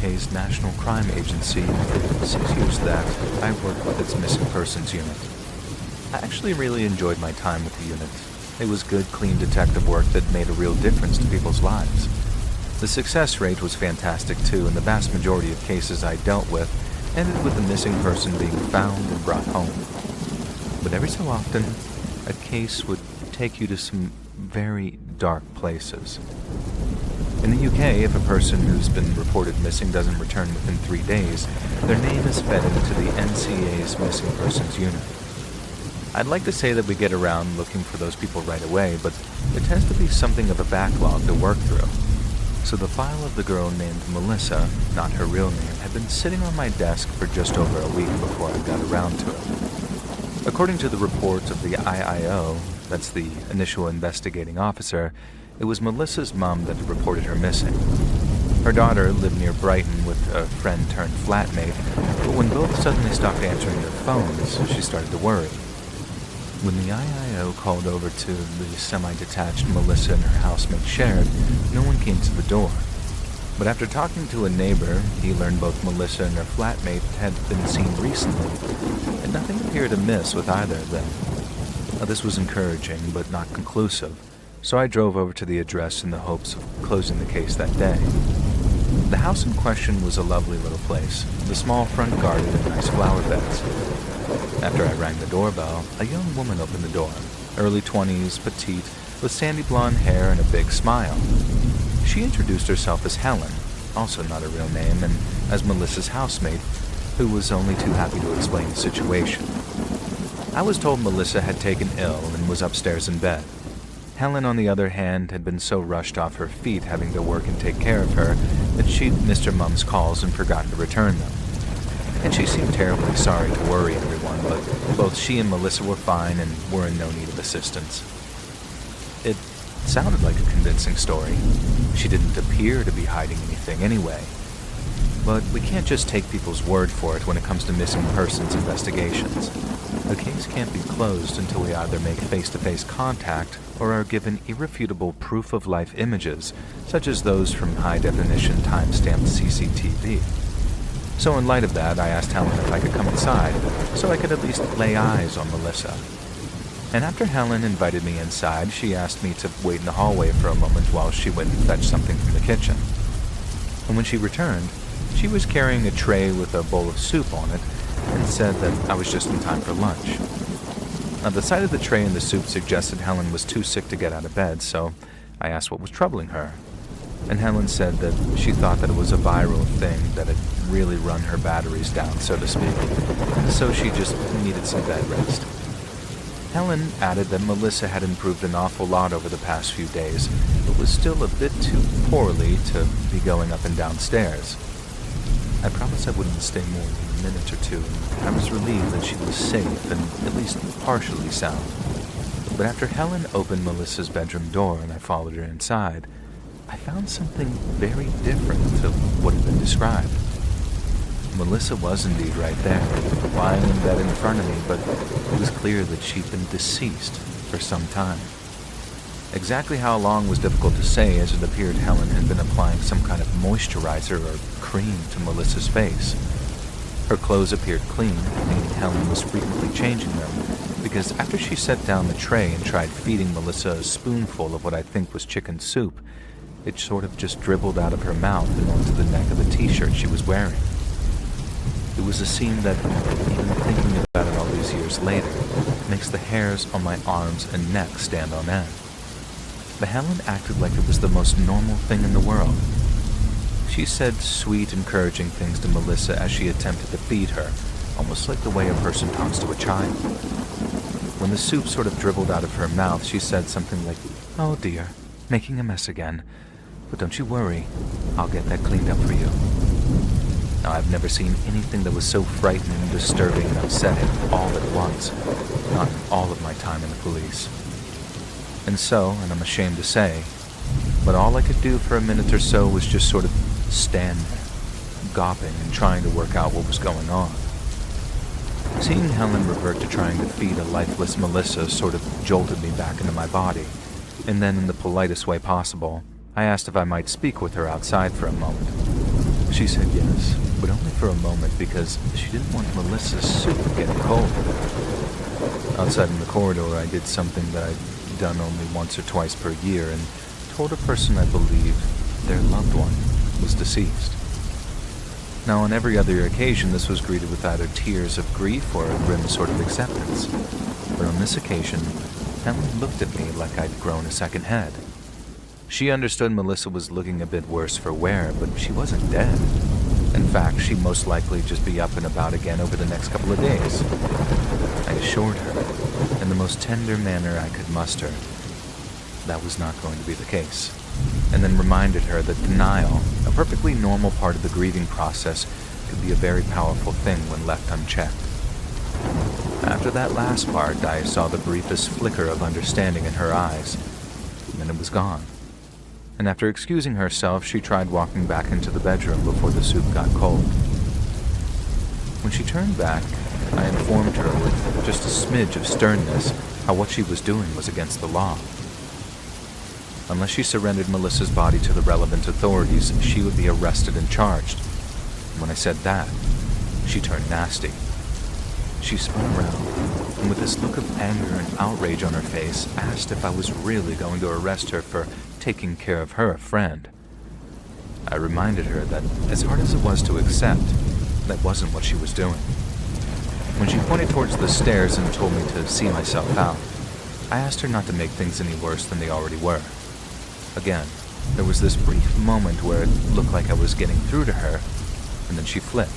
UK's National Crime Agency for the 6 years that I worked with its missing persons unit. I actually really enjoyed my time with the unit. It was good, clean detective work that made a real difference to people's lives. The success rate was fantastic too, and the vast majority of cases I dealt with ended with a missing person being found and brought home. But every so often, a case would take you to some very dark places. In the UK, if a person who's been reported missing doesn't return within 3 days, their name is fed into the NCA's Missing Persons Unit. I'd like to say that we get around looking for those people right away, but there tends to be something of a backlog to work through. So the file of the girl named Melissa, not her real name, had been sitting on my desk for just over a week before I got around to it. According to the report of the IIO, that's the Initial Investigating Officer, it was Melissa's mom that had reported her missing. Her daughter lived near Brighton with a friend-turned-flatmate, but when both suddenly stopped answering their phones, she started to worry. When the IIO called over to the semi-detached Melissa and her housemate shared, no one came to the door. But after talking to a neighbor, he learned both Melissa and her flatmate had been seen recently, and nothing appeared amiss with either of them. Now, this was encouraging, but not conclusive, so I drove over to the address in the hopes of closing the case that day. The house in question was a lovely little place, with a small front garden and nice flower beds. After I rang the doorbell, a young woman opened the door, early 20s, petite, with sandy blonde hair and a big smile. She introduced herself as Helen, also not a real name, and as Melissa's housemate, who was only too happy to explain the situation. I was told Melissa had taken ill and was upstairs in bed. Helen, on the other hand, had been so rushed off her feet having to work and take care of her that she'd missed her mum's calls and forgotten to return them. And she seemed terribly sorry to worry everyone, but both she and Melissa were fine and were in no need of assistance. It sounded like a convincing story. She didn't appear to be hiding anything anyway. But we can't just take people's word for it when it comes to missing persons investigations. The case can't be closed until we either make face-to-face contact or are given irrefutable proof-of-life images, such as those from high-definition time-stamped CCTV. So in light of that, I asked Helen if I could come inside, so I could at least lay eyes on Melissa. And after Helen invited me inside, she asked me to wait in the hallway for a moment while she went and fetched something from the kitchen. And when she returned, she was carrying a tray with a bowl of soup on it and said that I was just in time for lunch. Now, the sight of the tray and the soup suggested Helen was too sick to get out of bed, so I asked what was troubling her. And Helen said that she thought that it was a viral thing that had really run her batteries down, so to speak, and so she just needed some bed rest. Helen added that Melissa had improved an awful lot over the past few days, but was still a bit too poorly to be going up and down stairs. I promised I wouldn't stay more than a minute or two, and I was relieved that she was safe and at least partially sound. But after Helen opened Melissa's bedroom door and I followed her inside, I found something very different to what had been described. Melissa was indeed right there, lying in bed in front of me, but it was clear that she'd been deceased for some time. Exactly how long was difficult to say, as it appeared Helen had been applying some kind of moisturizer or cream to Melissa's face. Her clothes appeared clean, meaning Helen was frequently changing them, because after she set down the tray and tried feeding Melissa a spoonful of what I think was chicken soup, it sort of just dribbled out of her mouth and onto the neck of the t-shirt she was wearing. It was a scene that, even thinking about it all these years later, makes the hairs on my arms and neck stand on end. But Helen acted like it was the most normal thing in the world. She said sweet, encouraging things to Melissa as she attempted to feed her, almost like the way a person talks to a child. When the soup sort of dribbled out of her mouth, she said something like, "Oh dear, making a mess again. But don't you worry, I'll get that cleaned up for you." Now, I've never seen anything that was so frightening, disturbing, and upsetting all at once, not in all of my time in the police. And so, and I'm ashamed to say, but all I could do for a minute or so was just sort of stand there, gawping and trying to work out what was going on. Seeing Helen revert to trying to feed a lifeless Melissa sort of jolted me back into my body, and then in the politest way possible, I asked if I might speak with her outside for a moment. She said yes, but only for a moment because she didn't want Melissa's soup getting cold. Outside in the corridor, I did something that I'd done only once or twice per year and told a person I believed their loved one was deceased. Now, on every other occasion, this was greeted with either tears of grief or a grim sort of acceptance. But on this occasion, Helen looked at me like I'd grown a second head. She understood Melissa was looking a bit worse for wear, but she wasn't dead. In fact, she'd most likely just be up and about again over the next couple of days. I assured her, in the most tender manner I could muster, that was not going to be the case, and then reminded her that denial, a perfectly normal part of the grieving process, could be a very powerful thing when left unchecked. After that last part, I saw the briefest flicker of understanding in her eyes, and then it was gone. And after excusing herself, she tried walking back into the bedroom before the soup got cold. When she turned back, I informed her with just a smidge of sternness how what she was doing was against the law. Unless she surrendered Melissa's body to the relevant authorities, she would be arrested and charged. When I said that, she turned nasty. She spun around, and with this look of anger and outrage on her face, asked if I was really going to arrest her for taking care of her friend. I reminded her that, as hard as it was to accept, that wasn't what she was doing. When she pointed towards the stairs and told me to see myself out, I asked her not to make things any worse than they already were. Again, there was this brief moment where it looked like I was getting through to her, and then she flipped.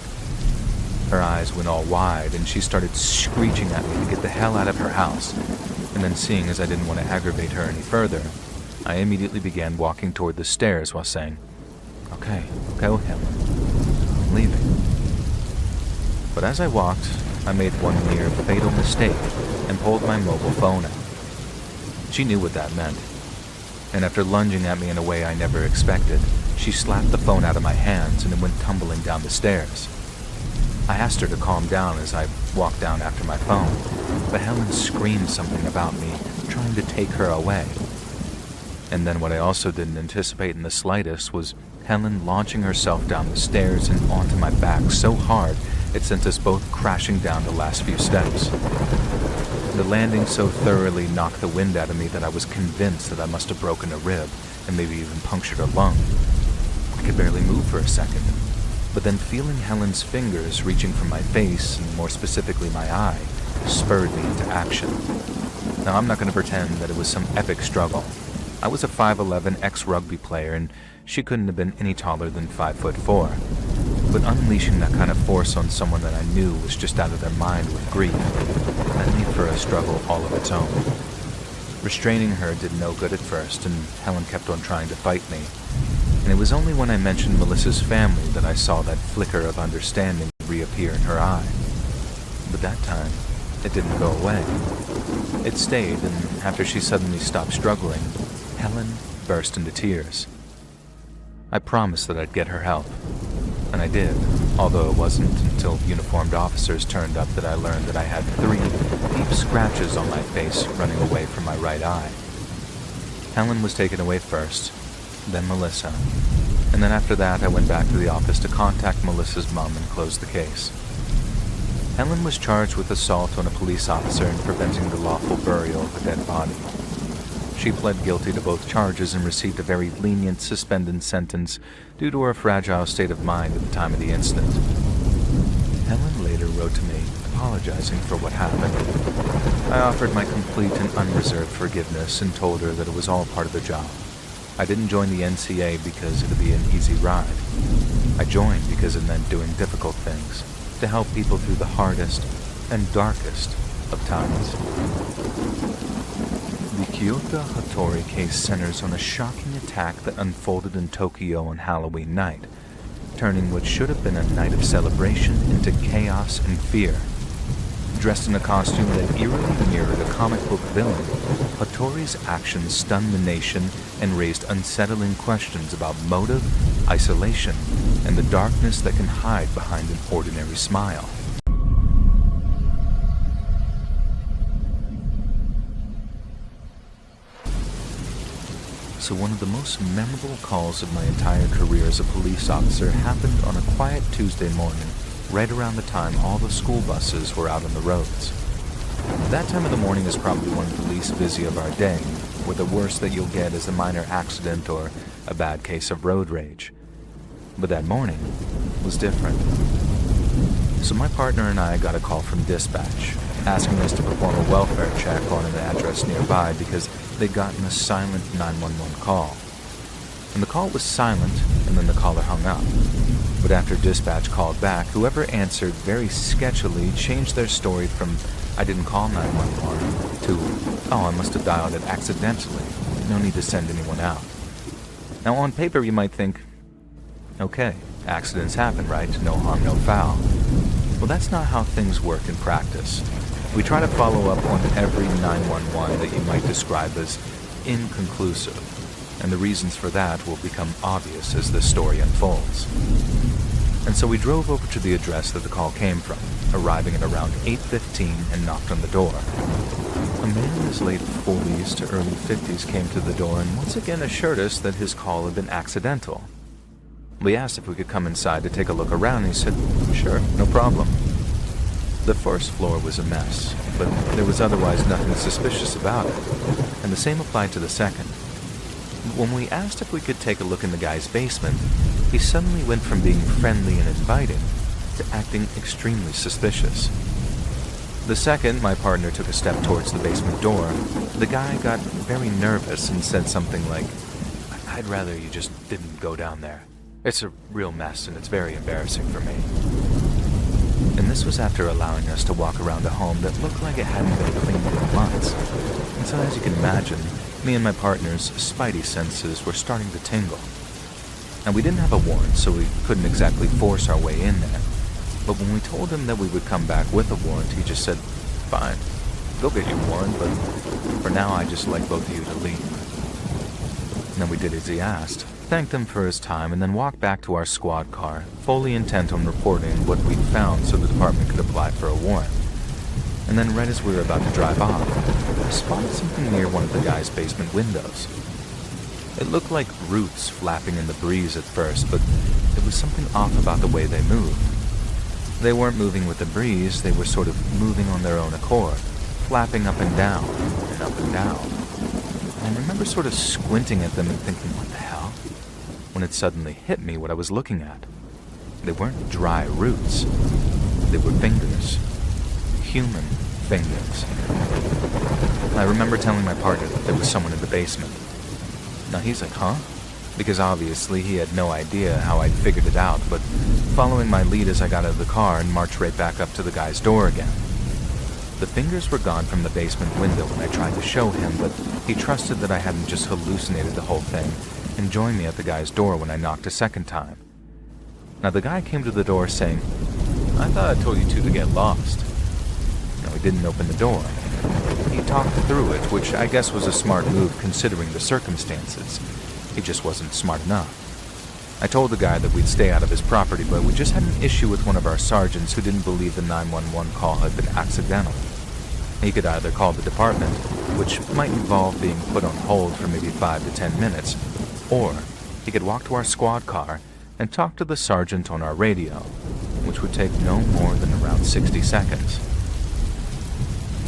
Her eyes went all wide, and she started screeching at me to get the hell out of her house. And then, seeing as I didn't want to aggravate her any further, I immediately began walking toward the stairs while saying, Okay, Helen, I'm leaving. But as I walked, I made one near fatal mistake and pulled my mobile phone out. She knew what that meant. And after lunging at me in a way I never expected, she slapped the phone out of my hands and it went tumbling down the stairs. I asked her to calm down as I walked down after my phone, but Helen screamed something about me trying to take her away. And then what I also didn't anticipate in the slightest was Helen launching herself down the stairs and onto my back so hard it sent us both crashing down the last few steps. The landing so thoroughly knocked the wind out of me that I was convinced that I must have broken a rib and maybe even punctured a lung. I could barely move for a second, but then feeling Helen's fingers reaching for my face, and more specifically my eye, spurred me into action. Now, I'm not going to pretend that it was some epic struggle. I was a 5'11" ex-rugby player, and she couldn't have been any taller than 5'4". But unleashing that kind of force on someone that I knew was just out of their mind with grief, that made for a struggle all of its own. Restraining her did no good at first, and Helen kept on trying to fight me. And it was only when I mentioned Melissa's family that I saw that flicker of understanding reappear in her eye. But that time, it didn't go away. It stayed, and after she suddenly stopped struggling, Helen burst into tears. I promised that I'd get her help. And I did, although it wasn't until uniformed officers turned up that I learned that I had 3 deep scratches on my face running away from my right eye. Helen was taken away first, then Melissa, and then after that I went back to the office to contact Melissa's mom and close the case. Helen was charged with assault on a police officer and preventing the lawful burial of a dead body. She pled guilty to both charges and received a very lenient suspended sentence due to her fragile state of mind at the time of the incident. Helen later wrote to me, apologizing for what happened. I offered my complete and unreserved forgiveness and told her that it was all part of the job. I didn't join the NCA because it would be an easy ride. I joined because it meant doing difficult things to help people through the hardest and darkest of times. The Kyoto Hattori case centers on a shocking attack that unfolded in Tokyo on Halloween night, turning what should have been a night of celebration into chaos and fear. Dressed in a costume that eerily mirrored a comic book villain, Hattori's actions stunned the nation and raised unsettling questions about motive, isolation, and the darkness that can hide behind an ordinary smile. So one of the most memorable calls of my entire career as a police officer happened on a quiet Tuesday morning, right around the time all the school buses were out on the roads. That time of the morning is probably one of the least busy of our day, where the worst that you'll get is a minor accident or a bad case of road rage. But that morning was different. So my partner and I got a call from dispatch, asking us to perform a welfare check on an address nearby because they'd gotten a silent 911 call. And the call was silent, and then the caller hung up. But after dispatch called back, whoever answered very sketchily changed their story from, "I didn't call 911, to, "Oh, I must have dialed it accidentally. No need to send anyone out." Now on paper you might think, okay, accidents happen, right? No harm, no foul. Well, that's not how things work in practice. We try to follow up on every 911 that you might describe as inconclusive, and the reasons for that will become obvious as this story unfolds. And so we drove over to the address that the call came from, arriving at around 8:15 and knocked on the door. A man in his late 40s to early 50s came to the door and once again assured us that his call had been accidental. We asked if we could come inside to take a look around, and he said, "Sure, no problem." The first floor was a mess, but there was otherwise nothing suspicious about it, and the same applied to the second. When we asked if we could take a look in the guy's basement, he suddenly went from being friendly and inviting to acting extremely suspicious. The second my partner took a step towards the basement door, the guy got very nervous and said something like, "I'd rather you just didn't go down there. It's a real mess and it's very embarrassing for me." And this was after allowing us to walk around a home that looked like it hadn't been cleaned in months. And so as you can imagine, me and my partner's spidey senses were starting to tingle. And we didn't have a warrant, so we couldn't exactly force our way in there. But when we told him that we would come back with a warrant, he just said, "Fine, go get your warrant, but for now I'd just like both of you to leave." And then we did as he asked, thanked him for his time, and then walked back to our squad car, fully intent on reporting what we'd found so the department could apply for a warrant. And then right as we were about to drive off, I spotted something near one of the guy's basement windows. It looked like roots flapping in the breeze at first, but there was something off about the way they moved. They weren't moving with the breeze, they were sort of moving on their own accord, flapping up and down, and up and down. And I remember sort of squinting at them and thinking, what the hell? When it suddenly hit me what I was looking at. They weren't dry roots. They were fingers. Human fingers. I remember telling my partner that there was someone in the basement. Now he's like, huh? Because obviously he had no idea how I'd figured it out, but following my lead as I got out of the car and marched right back up to the guy's door again. The fingers were gone from the basement window when I tried to show him, but he trusted that I hadn't just hallucinated the whole thing and joined me at the guy's door when I knocked a second time. Now the guy came to the door saying, "I thought I told you two to get lost." No, he didn't open the door. He talked through it, which I guess was a smart move considering the circumstances. He just wasn't smart enough. I told the guy that we'd stay out of his property, but we just had an issue with one of our sergeants who didn't believe the 911 call had been accidental. He could either call the department, which might involve being put on hold for maybe 5 to 10 minutes, or he could walk to our squad car and talk to the sergeant on our radio, which would take no more than around 60 seconds.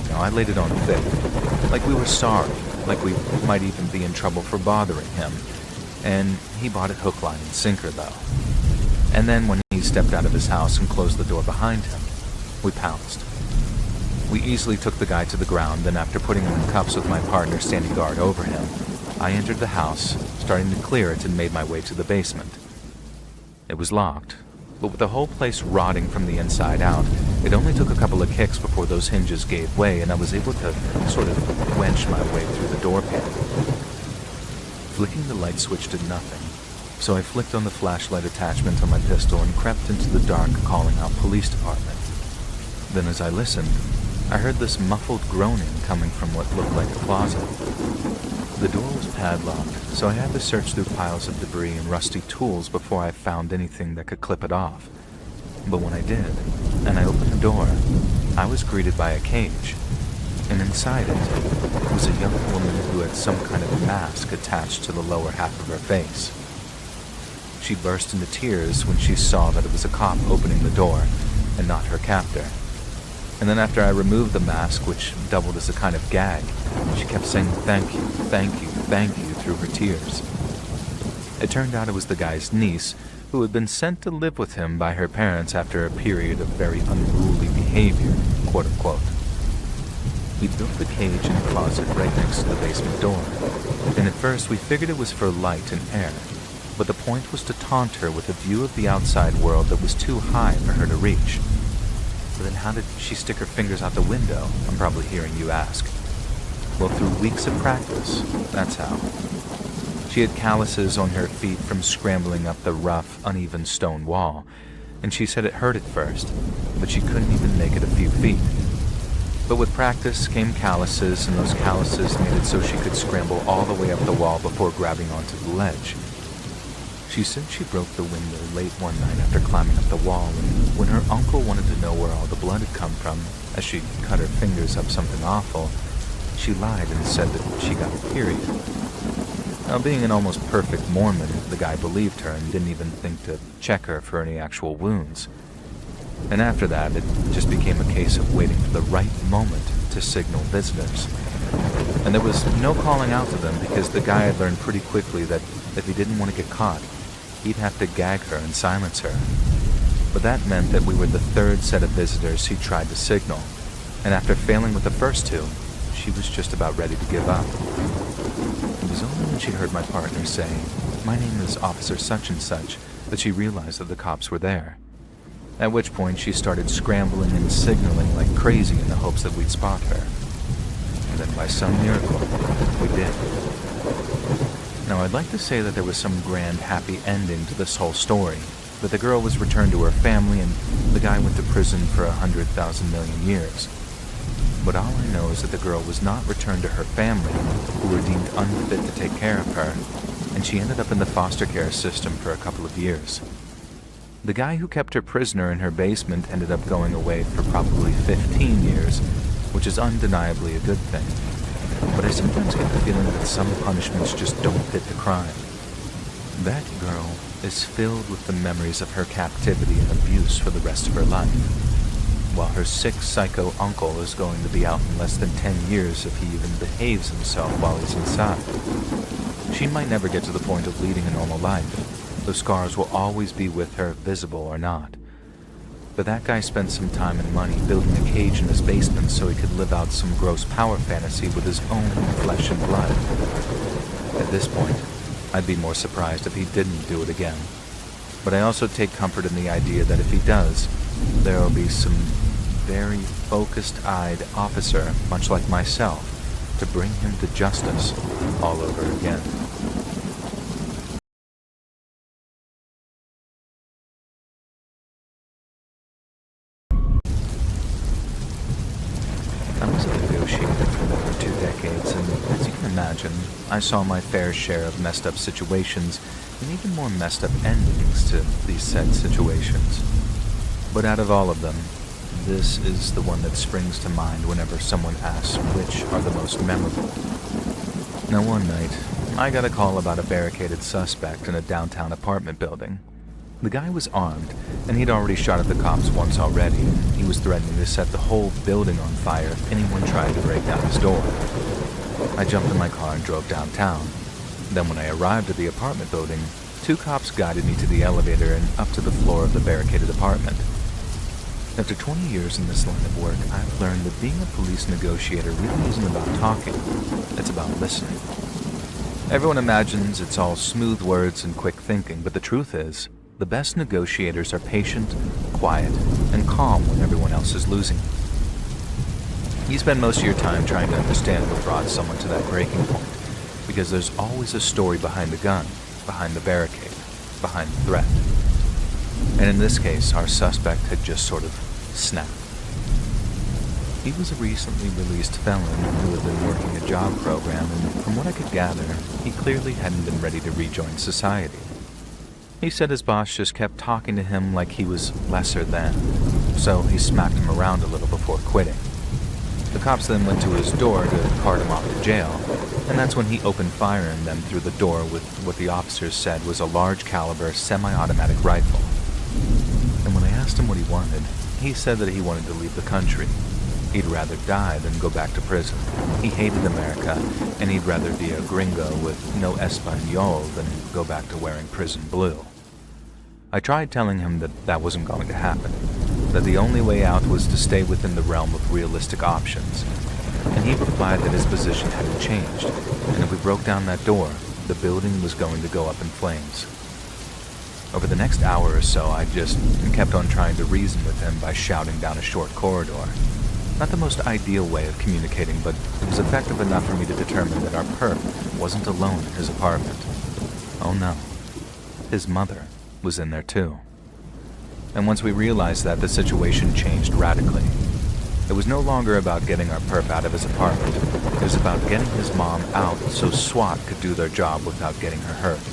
Now, I laid it on thick, like we were sorry, like we might even be in trouble for bothering him, and he bought it hook, line, and sinker, though. And then when he stepped out of his house and closed the door behind him, we pounced. We easily took the guy to the ground, and after putting him in cuffs with my partner standing guard over him, I entered the house, starting to clear it, and made my way to the basement. It was locked, but with the whole place rotting from the inside out, it only took a couple of kicks before those hinges gave way, and I was able to sort of wedge my way through the door panel. Flicking the light switch did nothing, so I flicked on the flashlight attachment on my pistol and crept into the dark, calling out police department. Then as I listened, I heard this muffled groaning coming from what looked like a closet. The door was padlocked, so I had to search through piles of debris and rusty tools before I found anything that could clip it off. But when I did, and I opened the door, I was greeted by a cage, and inside it was a young woman who who had some kind of mask attached to the lower half of her face. She burst into tears when she saw that it was a cop opening the door and not her captor. And then after I removed the mask, which doubled as a kind of gag, she kept saying thank you, thank you, thank you through her tears. It turned out it was the guy's niece, who had been sent to live with him by her parents after a period of very unruly behavior, quote unquote. We built the cage in the closet right next to the basement door, and at first we figured it was for light and air, but the point was to taunt her with a view of the outside world that was too high for her to reach. But then how did she stick her fingers out the window? I'm probably hearing you ask. Well, through weeks of practice, that's how. She had calluses on her feet from scrambling up the rough, uneven stone wall, and she said it hurt at first, but she couldn't even make it a few feet. But with practice came calluses, and those calluses made it so she could scramble all the way up the wall before grabbing onto the ledge. She said she broke the window late one night after climbing up the wall, and when her uncle wanted to know where all the blood had come from, as she cut her fingers up something awful, she lied and said that she got a period. Now, being an almost perfect Mormon, the guy believed her and didn't even think to check her for any actual wounds. And after that, it just became a case of waiting for the right moment to signal visitors. And there was no calling out to them because the guy had learned pretty quickly that if he didn't want to get caught, he'd have to gag her and silence her. But that meant that we were the third set of visitors he tried to signal, and after failing with the first two, she was just about ready to give up. It was only when she heard my partner say, "My name is Officer such and such," that she realized that the cops were there. At which point she started scrambling and signaling like crazy in the hopes that we'd spot her. And then by some miracle, we did. Now, I'd like to say that there was some grand happy ending to this whole story, that the girl was returned to her family and the guy went to prison for 100,000 million years. But all I know is that the girl was not returned to her family, who were deemed unfit to take care of her, and she ended up in the foster care system for a couple of years. The guy who kept her prisoner in her basement ended up going away for probably 15 years, which is undeniably a good thing. But I sometimes get the feeling that some punishments just don't fit the crime. That girl is filled with the memories of her captivity and abuse for the rest of her life, while her sick psycho uncle is going to be out in less than 10 years if he even behaves himself while he's inside. She might never get to the point of leading a normal life. Those scars will always be with her, visible or not. But that guy spent some time and money building a cage in his basement so he could live out some gross power fantasy with his own flesh and blood. At this point, I'd be more surprised if he didn't do it again. But I also take comfort in the idea that if he does, there will be some very focused-eyed officer, much like myself, to bring him to justice all over again. I was a negotiator for over 2 decades, and as you can imagine, I saw my fair share of messed up situations and even more messed up endings to these said situations. But out of all of them, this is the one that springs to mind whenever someone asks which are the most memorable. Now, one night, I got a call about a barricaded suspect in a downtown apartment building. The guy was armed, and he'd already shot at the cops once already, and he was threatening to set the whole building on fire if anyone tried to break down his door. I jumped in my car and drove downtown. Then when I arrived at the apartment building, 2 cops guided me to the elevator and up to the floor of the barricaded apartment. After 20 years in this line of work, I've learned that being a police negotiator really isn't about talking, it's about listening. Everyone imagines it's all smooth words and quick thinking, but the truth is, the best negotiators are patient, quiet, and calm when everyone else is losing. You spend most of your time trying to understand what brought someone to that breaking point, because there's always a story behind the gun, behind the barricade, behind the threat. And in this case, our suspect had just sort of snapped. He was a recently released felon who had been working a job program, and from what I could gather, he clearly hadn't been ready to rejoin society. He said his boss just kept talking to him like he was lesser than, so he smacked him around a little before quitting. The cops then went to his door to cart him off to jail, And that's when he opened fire on them through the door with what the officers said was a large caliber semi-automatic rifle. And when I asked him what he wanted, he said that he wanted to leave the country. He'd rather die than go back to prison. He hated America, and he'd rather be a gringo with no español than go back to wearing prison blue. I tried telling him that that wasn't going to happen, that the only way out was to stay within the realm of realistic options. And he replied that his position hadn't changed, and if we broke down that door, the building was going to go up in flames. Over the next hour or so, I just kept on trying to reason with him by shouting down a short corridor. Not the most ideal way of communicating, but it was effective enough for me to determine that our perp wasn't alone in his apartment. Oh no, his mother was in there too. And once we realized that, the situation changed radically. It was no longer about getting our perp out of his apartment. It was about getting his mom out so SWAT could do their job without getting her hurt.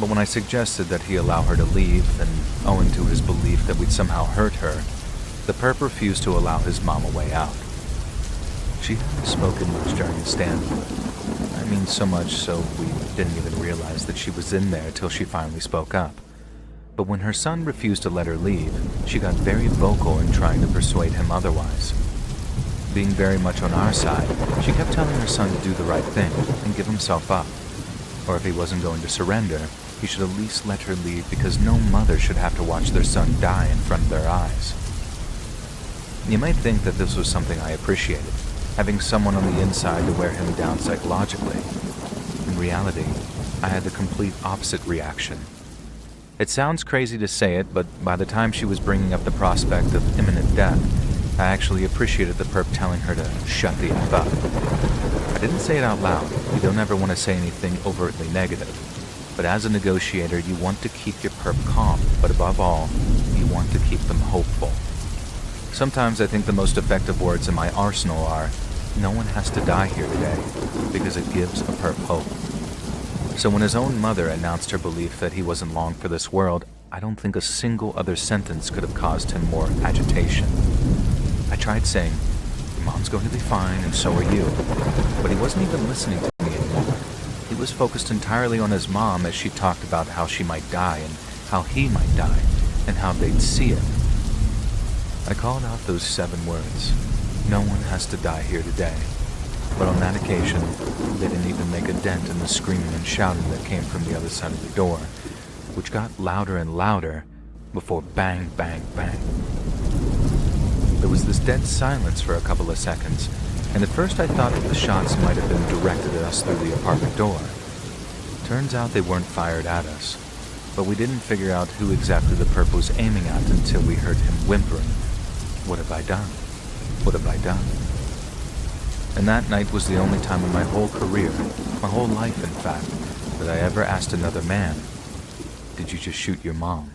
But when I suggested that he allow her to leave, and owing to his belief that we'd somehow hurt her, the perp refused to allow his mom a way out. She hadn't spoken much during the standoff. I mean, so much so we didn't even realize that she was in there till she finally spoke up. But when her son refused to let her leave, she got very vocal in trying to persuade him otherwise. Being very much on our side, she kept telling her son to do the right thing and give himself up. Or if he wasn't going to surrender, he should at least let her leave because no mother should have to watch their son die in front of their eyes. You might think that this was something I appreciated, having someone on the inside to wear him down psychologically. In reality, I had the complete opposite reaction. It sounds crazy to say it, but by the time she was bringing up the prospect of imminent death, I actually appreciated the perp telling her to shut the F up. I didn't say it out loud. You don't ever want to say anything overtly negative. But as a negotiator, you want to keep your perp calm, but above all, you want to keep them hopeful. Sometimes I think the most effective words in my arsenal are, "No one has to die here today," because it gives a perp hope. So when his own mother announced her belief that he wasn't long for this world, I don't think a single other sentence could have caused him more agitation. I tried saying, "Your mom's going to be fine, and so are you," but he wasn't even listening to me anymore. He was focused entirely on his mom as she talked about how she might die and how he might die and how they'd see it. I called out those 7 words, "No one has to die here today." But on that occasion, they didn't even make a dent in the screaming and shouting that came from the other side of the door, which got louder and louder before bang, bang, bang. There was this dead silence for a couple of seconds, and at first I thought that the shots might have been directed at us through the apartment door. Turns out they weren't fired at us, but we didn't figure out who exactly the perp was aiming at until we heard him whimpering, "What have I done? What have I done?" And that night was the only time in my whole career, my whole life in fact, that I ever asked another man, "Did you just shoot your mom?"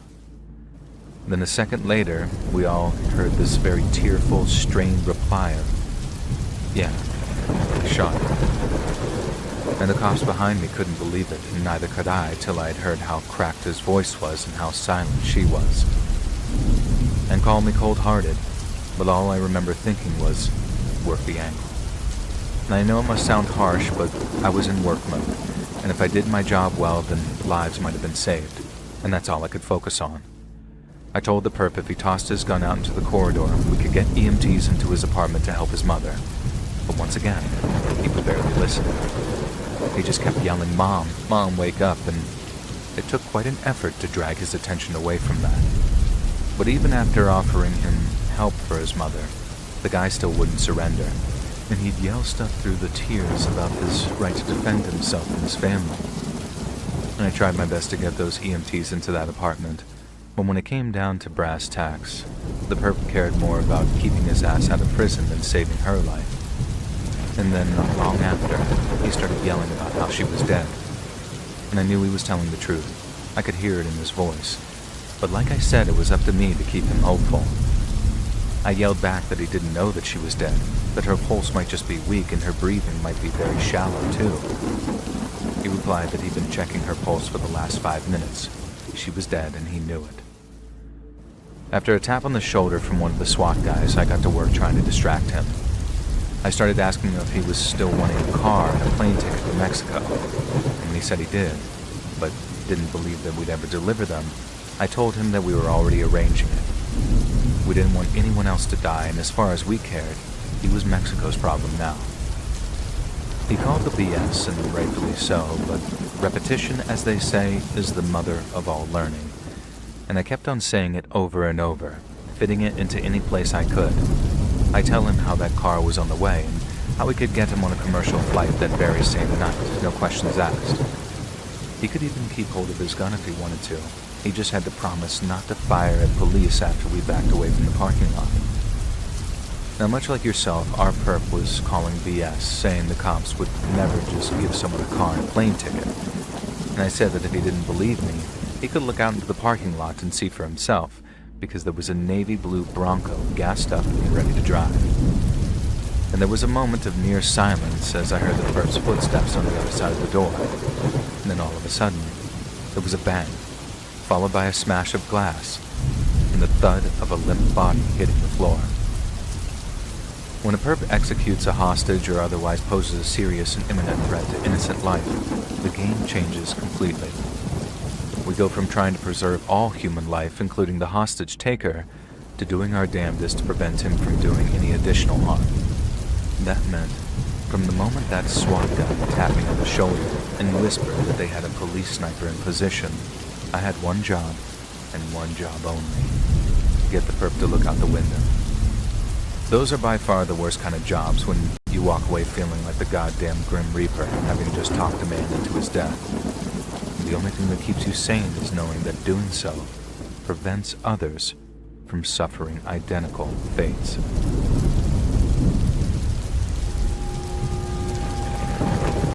Then a second later, we all heard this very tearful, strained reply of, "Yeah, I shot her." And the cops behind me couldn't believe it, and neither could I till I'd heard how cracked his voice was and how silent she was. And call me cold-hearted, but all I remember thinking was, work the angle. And I know it must sound harsh, but I was in work mode, and if I did my job well, then lives might have been saved, and that's all I could focus on. I told the perp if he tossed his gun out into the corridor, we could get EMTs into his apartment to help his mother. But once again, he was barely listening. He just kept yelling, "Mom, Mom, wake up," and it took quite an effort to drag his attention away from that. But even after offering him help for his mother, the guy still wouldn't surrender, and he'd yell stuff through the tears about his right to defend himself and his family. And I tried my best to get those EMTs into that apartment, but when it came down to brass tacks, the perp cared more about keeping his ass out of prison than saving her life. And then, not long after, he started yelling about how she was dead. And I knew he was telling the truth. I could hear it in his voice. But like I said, it was up to me to keep him hopeful. I yelled back that he didn't know that she was dead, that her pulse might just be weak and her breathing might be very shallow too. He replied that he'd been checking her pulse for the last 5 minutes. She was dead and he knew it. After a tap on the shoulder from one of the SWAT guys, I got to work trying to distract him. I started asking him if he was still wanting a car and a plane ticket to Mexico, and when he said he did, but didn't believe that we'd ever deliver them, I told him that we were already arranging it. We didn't want anyone else to die, and as far as we cared, he was Mexico's problem now. He called the BS, and rightfully so, but repetition, as they say, is the mother of all learning. And I kept on saying it over and over, fitting it into any place I could. I tell him how that car was on the way, and how we could get him on a commercial flight that very same night, no questions asked. He could even keep hold of his gun if he wanted to. He just had to promise not to fire at police after we backed away from the parking lot. Now, much like yourself, our perp was calling BS, saying the cops would never just give someone a car and a plane ticket. And I said that if he didn't believe me, he could look out into the parking lot and see for himself, because there was a navy blue Bronco gassed up and ready to drive. And there was a moment of near silence as I heard the perp's footsteps on the other side of the door. And then all of a sudden, there was a bang, followed by a smash of glass, and the thud of a limp body hitting the floor. When a perp executes a hostage or otherwise poses a serious and imminent threat to innocent life, the game changes completely. We go from trying to preserve all human life, including the hostage taker, to doing our damnedest to prevent him from doing any additional harm. That meant, from the moment that SWAT guy tapped me on the shoulder and whispered that they had a police sniper in position, I had one job, and one job only: get the perp to look out the window. Those are by far the worst kind of jobs, when you walk away feeling like the goddamn Grim Reaper, having just talked a man into his death. The only thing that keeps you sane is knowing that doing so prevents others from suffering identical fates.